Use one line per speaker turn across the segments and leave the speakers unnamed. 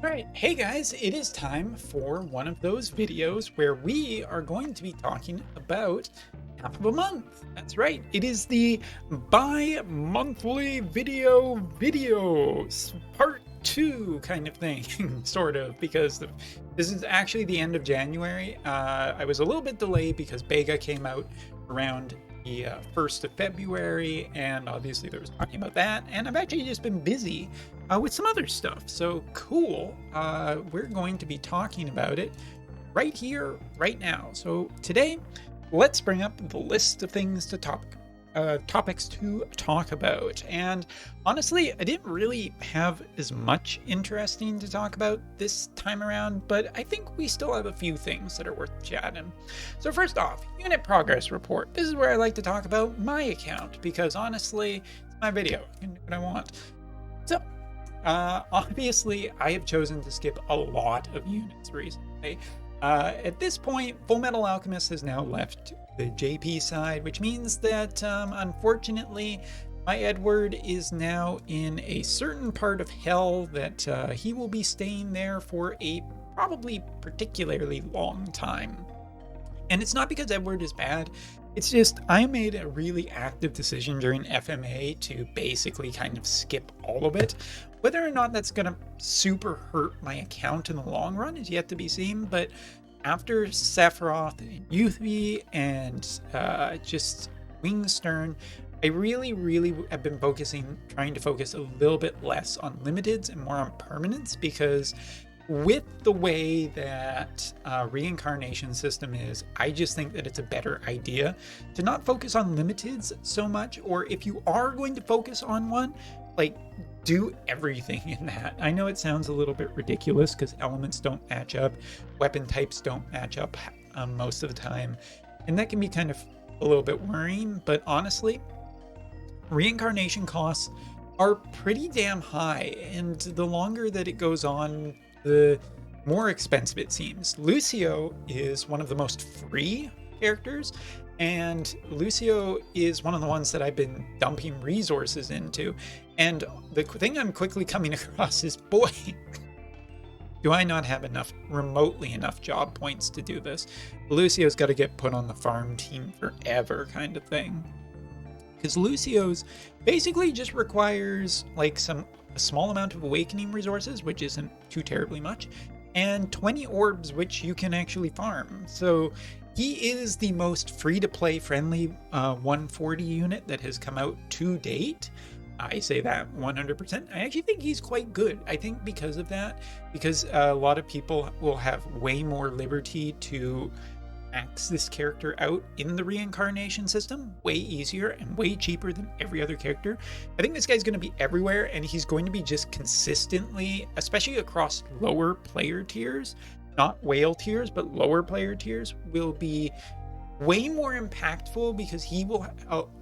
Alright, hey guys, it is time for one of those videos where we are going to be talking about half of a month. That's right, it is the bi-monthly videos part 2 kind of thing, sort of, because this is actually the end of January. I was a little bit delayed because Bega came out around the 1st of February, and obviously there was talking about that, and I've actually just been busy with some other stuff. So cool. We're going to be talking about it right here, right now. So today, let's bring up the list of things to topics to talk about. And honestly, I didn't really have as much interesting to talk about this time around, but I think we still have a few things that are worth chatting. So first off, unit progress report. This is where I like to talk about my account because honestly, it's my video. I can do what I want. So obviously, I have chosen to skip a lot of units recently. At this point, Full Metal Alchemist has now left the JP side, which means that, unfortunately, my Edward is now in a certain part of hell that he will be staying there for a probably particularly long time. And it's not because Edward is bad. It's just I made a really active decision during FMA to basically kind of skip all of it. Whether or not that's going to super hurt my account in the long run is yet to be seen, but after Sephiroth and Wotv and just Wingstern, I really have been trying to focus a little bit less on limiteds and more on permanents, because with the way that reincarnation system is, I just think that it's a better idea to not focus on limiteds so much, or if you are going to focus on one, like, do everything in that. I know it sounds a little bit ridiculous because elements don't match up, weapon types don't match up most of the time, and that can be kind of a little bit worrying, but honestly, reincarnation costs are pretty damn high, and the longer that it goes on, the more expensive it seems. Lucio is one of the most free characters, and Lucio is one of the ones that I've been dumping resources into. And the thing I'm quickly coming across is, boy, do I not have remotely enough job points to do this. Lucio's got to get put on the farm team forever kind of thing. Because Lucio's basically just requires like a small amount of awakening resources, which isn't too terribly much, and 20 orbs, which you can actually farm. So he is the most free-to-play friendly 140 unit that has come out to date. I say that 100%. I actually think he's quite good. I think because of that, because a lot of people will have way more liberty to max this character out in the reincarnation system, way easier and way cheaper than every other character. I think this guy's going to be everywhere, and he's going to be just consistently, especially across lower player tiers, not whale tiers, but lower player tiers, will be way more impactful because he will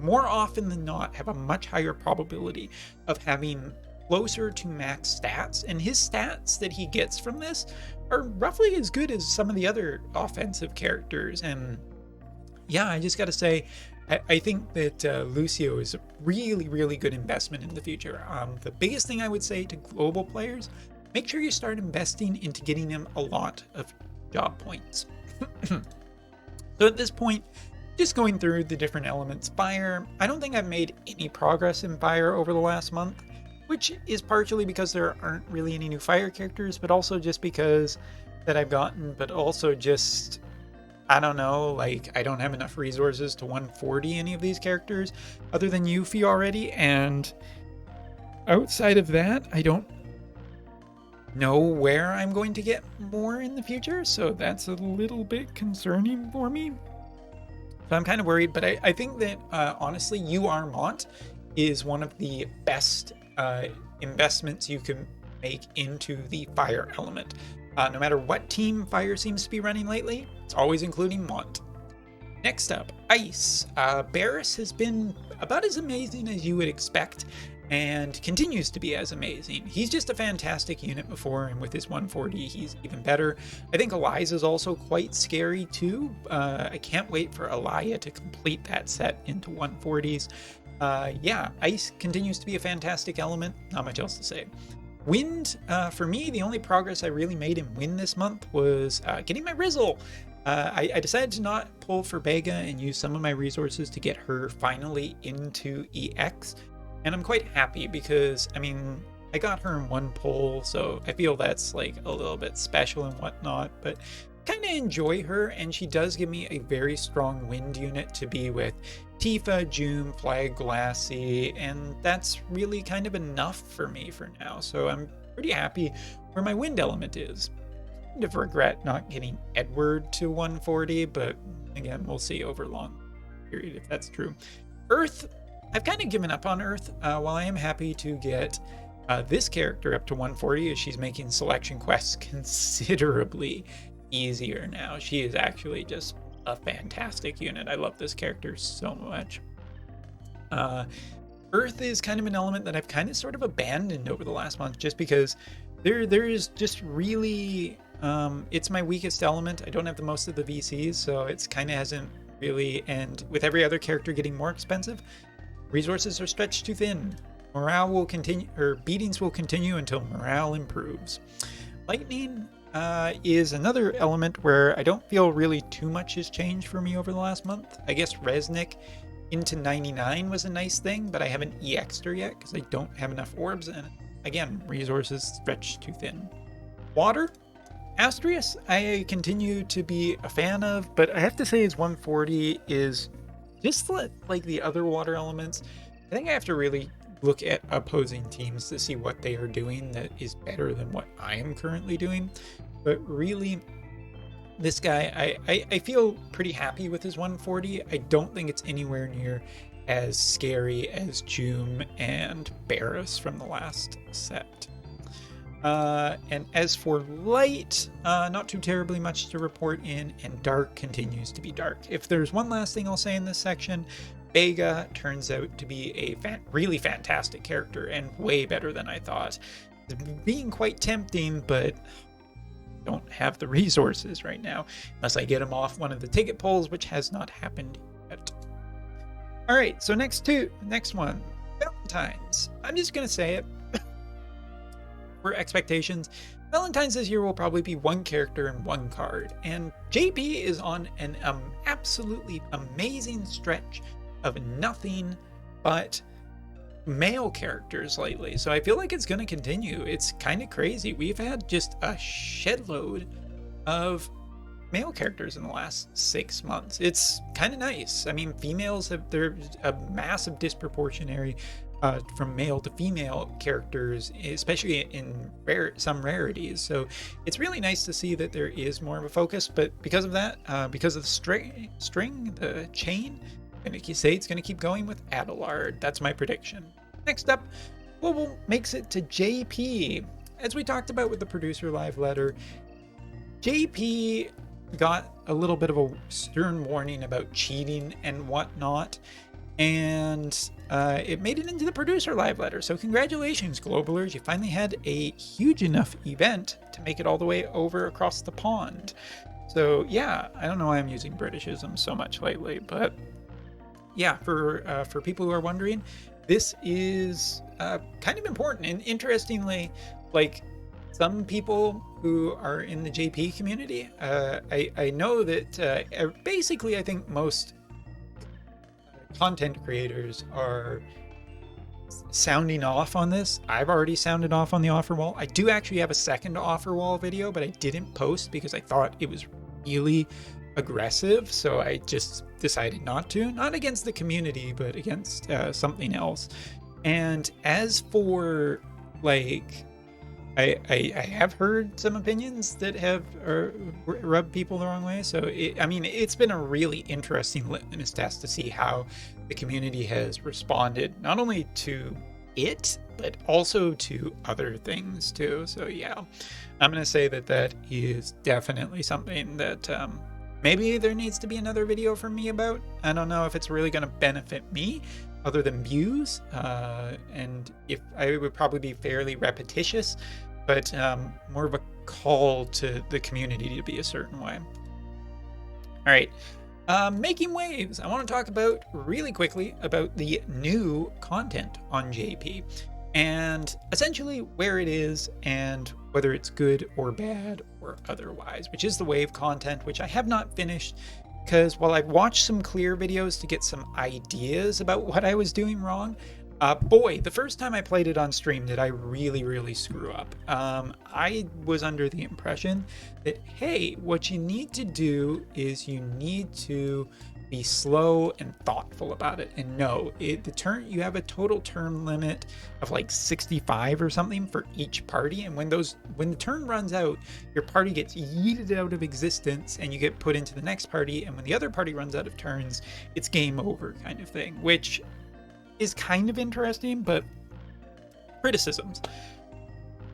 more often than not have a much higher probability of having closer to max stats, and his stats that he gets from this are roughly as good as some of the other offensive characters. And yeah, I just gotta say, I think that Lucio is a really good investment in the future. The biggest thing I would say to global players, make sure you start investing into getting him a lot of job points. So at this point, just going through the different elements. Fire, I don't think I've made any progress in Fire over the last month, which is partially because there aren't really any new Fire characters, but also just because that I've gotten, but also just, I don't know, like, I don't have enough resources to 140 any of these characters other than Yuffie already, and outside of that, I don't know where I'm going to get more in the future, so that's a little bit concerning for me. So I'm kind of worried, but I think that honestly, UR Mont is one of the best investments you can make into the Fire element. No matter what team Fire seems to be running lately, it's always including Mont. Next up, Ice. Barris has been about as amazing as you would expect, and continues to be as amazing. He's just a fantastic unit before, and with his 140, he's even better. I think Eliza's also quite scary too. I can't wait for Elia to complete that set into 140s. Yeah, Ice continues to be a fantastic element. Not much else to say. Wind, for me, the only progress I really made in Wind this month was getting my Rizzle. I decided to not pull for Bega and use some of my resources to get her finally into EX. And I'm quite happy because, I mean, I got her in one pull, so I feel that's like a little bit special and whatnot, but kind of enjoy her, and she does give me a very strong Wind unit to be with Tifa, June, Flag, Glassy, and that's really kind of enough for me for now. So I'm pretty happy where my Wind element is. Kind of regret not getting Edward to 140, but again, we'll see over a long period if that's true. Earth, I've kind of given up on Earth. While I am happy to get this character up to 140, as she's making selection quests considerably easier now. She is actually just a fantastic unit. I love this character so much. Earth is kind of an element that I've kind of sort of abandoned over the last month, just because there is just really it's my weakest element. I don't have the most of the VCs, so it's kind of hasn't really, and with every other character getting more expensive, resources are stretched too thin. Morale will continue, or beatings will continue until morale improves. Lightning is another element where I don't feel really too much has changed for me over the last month. I guess Resnick into 99 was a nice thing, but I haven't EX'd her yet because I don't have enough orbs, and again, resources stretched too thin. Water, Astrius, I continue to be a fan of, but I have to say his 140 is just like the other water elements. I think I have to really look at opposing teams to see what they are doing that is better than what I am currently doing. But really, this guy, I feel pretty happy with his 140. I don't think it's anywhere near as scary as June and Barris from the last set. And as for light, not too terribly much to report in, and dark continues to be dark. If there's one last thing I'll say in this section, Bega turns out to be a really fantastic character and way better than I thought. Being quite tempting, but don't have the resources right now unless I get him off one of the ticket polls, which has not happened yet. All right, so next one, Valentines. I'm just gonna say it. For expectations, Valentine's this year will probably be one character and one card, and JP is on an absolutely amazing stretch of nothing but male characters lately, so I feel like it's going to continue. It's kind of crazy. We've had just a shitload of male characters in the last 6 months. It's kind of nice. I mean, females have, there's a massive disproportionary from male to female characters, especially in some rarities. So it's really nice to see that there is more of a focus. But because of that, because of the the chain, and you say it's going to keep going with Adelard. That's my prediction. Next up, Global makes it to JP. As we talked about with the producer live letter, JP got a little bit of a stern warning about cheating and whatnot, and it made it into the producer live letter. So congratulations, Globalers. You finally had a huge enough event to make it all the way over across the pond. So yeah, I don't know why I'm using Britishism so much lately, but yeah, for people who are wondering, this is kind of important. And interestingly, like some people who are in the JP community, I know that basically I think most content creators are sounding off on this. I've already sounded off on the offer wall. I do actually have a second offer wall video, but I didn't post because I thought it was really aggressive, so I just decided not to. Not against the community, but against something else. And as for like, I have heard some opinions that have rubbed people the wrong way. So I mean, it's been a really interesting litmus test to see how the community has responded, not only to it, but also to other things too. So yeah, I'm gonna say that is definitely something that maybe there needs to be another video from me about. I don't know if it's really going to benefit me other than views, and if I would probably be fairly repetitious, but more of a call to the community to be a certain way. All right, making waves. I want to talk about really quickly about the new content on JP. and essentially where it is and whether it's good or bad or otherwise, which is the wave content, which I have not finished because while I've watched some clear videos to get some ideas about what I was doing wrong, boy, the first time I played it on stream did I really screw up. I was under the impression that, hey, what you need to do is you need to be slow and thoughtful about it. And no, you have a total turn limit of like 65 or something for each party. And when the turn runs out, your party gets yeeted out of existence and you get put into the next party. And when the other party runs out of turns, it's game over kind of thing, which is kind of interesting, but criticisms.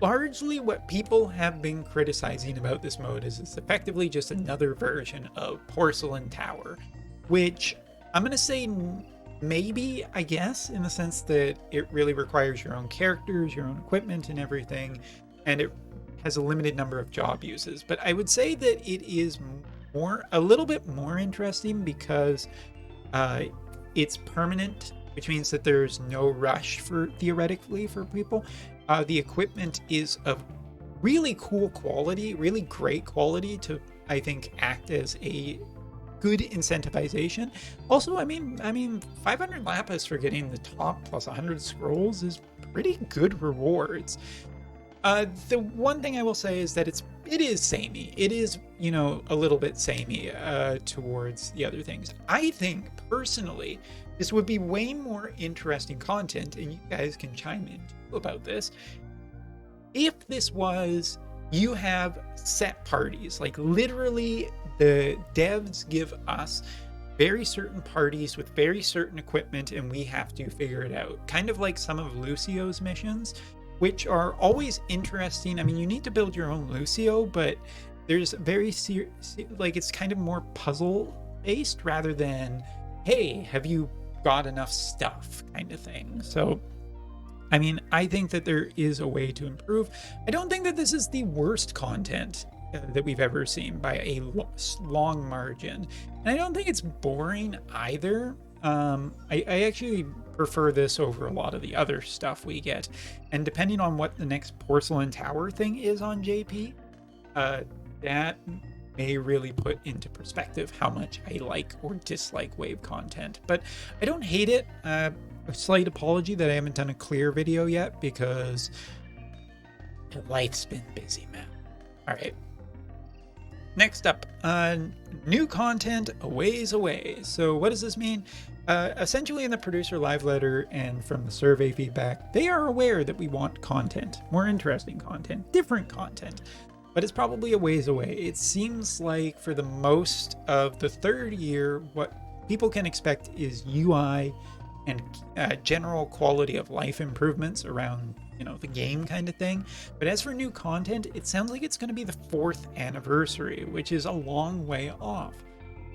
Largely what people have been criticizing about this mode is it's effectively just another version of Porcelain Tower, which I'm going to say maybe, I guess, in the sense that it really requires your own characters, your own equipment and everything, and it has a limited number of job uses. But I would say that it is a little bit more interesting because it's permanent, which means that there's no rush theoretically for people. The equipment is of really cool quality, really great quality to, I think, act as a good incentivization. Also, I mean 500 lapis for getting the top plus 100 scrolls is pretty good rewards. The one thing I will say is that it is samey. It is, a little bit samey towards the other things. I think personally this would be way more interesting content, and you guys can chime in too about this, if this was you have set parties, like literally the devs give us very certain parties with very certain equipment and we have to figure it out. Kind of like some of Lucio's missions, which are always interesting. I mean, you need to build your own Lucio, but there's it's kind of more puzzle based rather than, hey, have you got enough stuff kind of thing. So I mean, I think that there is a way to improve. I don't think that this is the worst content that we've ever seen by a long margin. And I don't think it's boring either. I actually prefer this over a lot of the other stuff we get. And depending on what the next Porcelain Tower thing is on JP, that may really put into perspective how much I like or dislike wave content. But I don't hate it. A slight apology that I haven't done a clear video yet because life's been busy, man. All right. Next up, new content a ways away. So what does this mean? Essentially in the producer live letter and from the survey feedback, they are aware that we want content, more interesting content, different content, but it's probably a ways away. It seems like for the most of the third year, what people can expect is UI and general quality of life improvements around, the game kind of thing. But as for new content, it sounds like it's going to be the 4th anniversary, which is a long way off.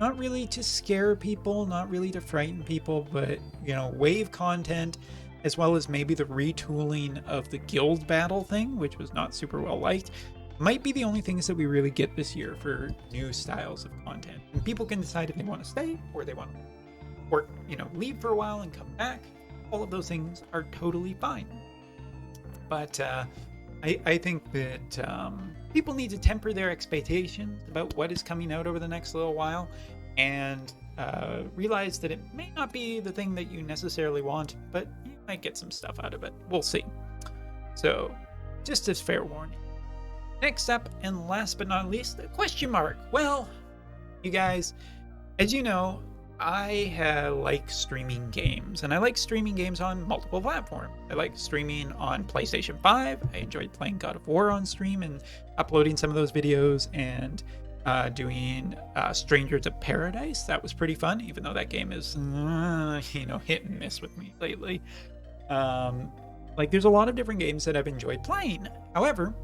Not really to scare people, not really to frighten people, but, wave content, as well as maybe the retooling of the guild battle thing, which was not super well liked, might be the only things that we really get this year for new styles of content. And people can decide if they want to stay or they want to leave for a while and come back. All of those things are totally fine. But I think that people need to temper their expectations about what is coming out over the next little while and realize that it may not be the thing that you necessarily want, but you might get some stuff out of it. We'll see. So, just as fair warning. Next up, and last but not least, the question mark. Well, you guys, as you know, I like streaming games, and I like streaming games on multiple platforms. I like streaming on PlayStation 5. I enjoyed playing God of War on stream and uploading some of those videos and doing Strangers of Paradise. That was pretty fun, even though that game is, hit and miss with me lately. There's a lot of different games that I've enjoyed playing. However,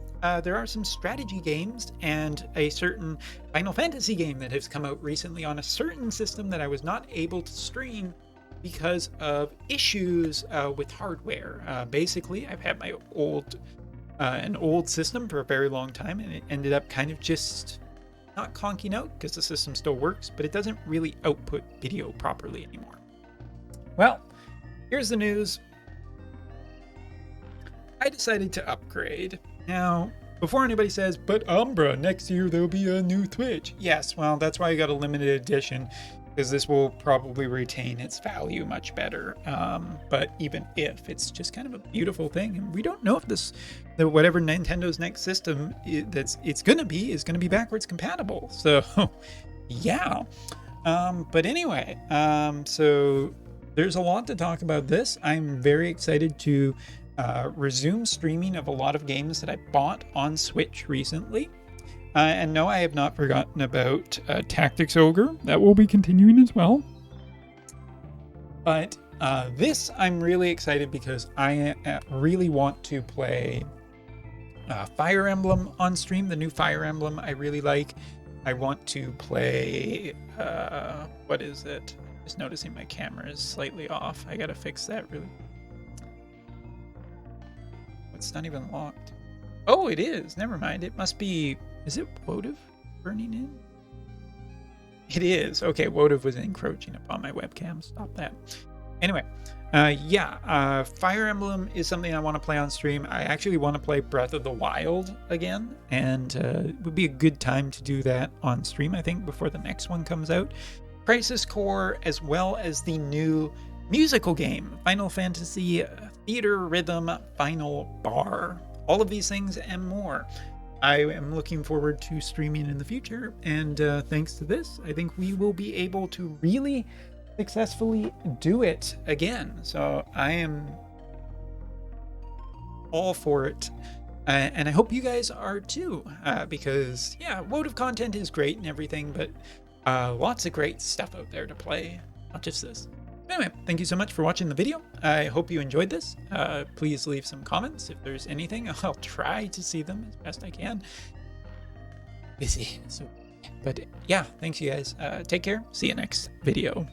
there are some strategy games and a certain Final Fantasy game that has come out recently on a certain system that I was not able to stream because of issues with hardware. Basically, I've had my an old system for a very long time, and it ended up kind of just not conking out because the system still works, but it doesn't really output video properly anymore. Well, here's the news. I decided to upgrade. Now, before anybody says, but Umbra, next year there'll be a new Switch. Yes, well, that's why I got a limited edition, because this will probably retain its value much better. But even if, it's just kind of a beautiful thing, and we don't know if whatever Nintendo's next system it's gonna be is gonna be backwards compatible. So, yeah. But anyway, so there's a lot to talk about this. I'm very excited to resume streaming of a lot of games that I bought on Switch recently. And no, I have not forgotten about Tactics Ogre. That will be continuing as well. But this, I'm really excited because I really want to play Fire Emblem on stream. The new Fire Emblem I really like. I want to play, what is it? I'm just noticing my camera is slightly off. I gotta fix that really. It's not even locked. Oh, it is. Never mind. It must be, is it Wotv burning in? It is. Okay, Wotv was encroaching upon my webcam. Stop that. Anyway, Fire Emblem is something I want to play on stream. I actually want to play Breath of the Wild again, and it would be a good time to do that on stream, I think, before the next one comes out. Crisis Core, as well as the new musical game, Final Fantasy Theater Rhythm Final Bar. All of these things and more. I am looking forward to streaming in the future, and thanks to this, I think we will be able to really successfully do it again. So I am all for it, and I hope you guys are too, because yeah, Wotv content is great and everything, but lots of great stuff out there to play, not just this. Anyway, thank you so much for watching the video. I hope you enjoyed this. Please leave some comments if there's anything. I'll try to see them as best I can. Busy. So, but yeah, thanks you guys. Take care. See you next video.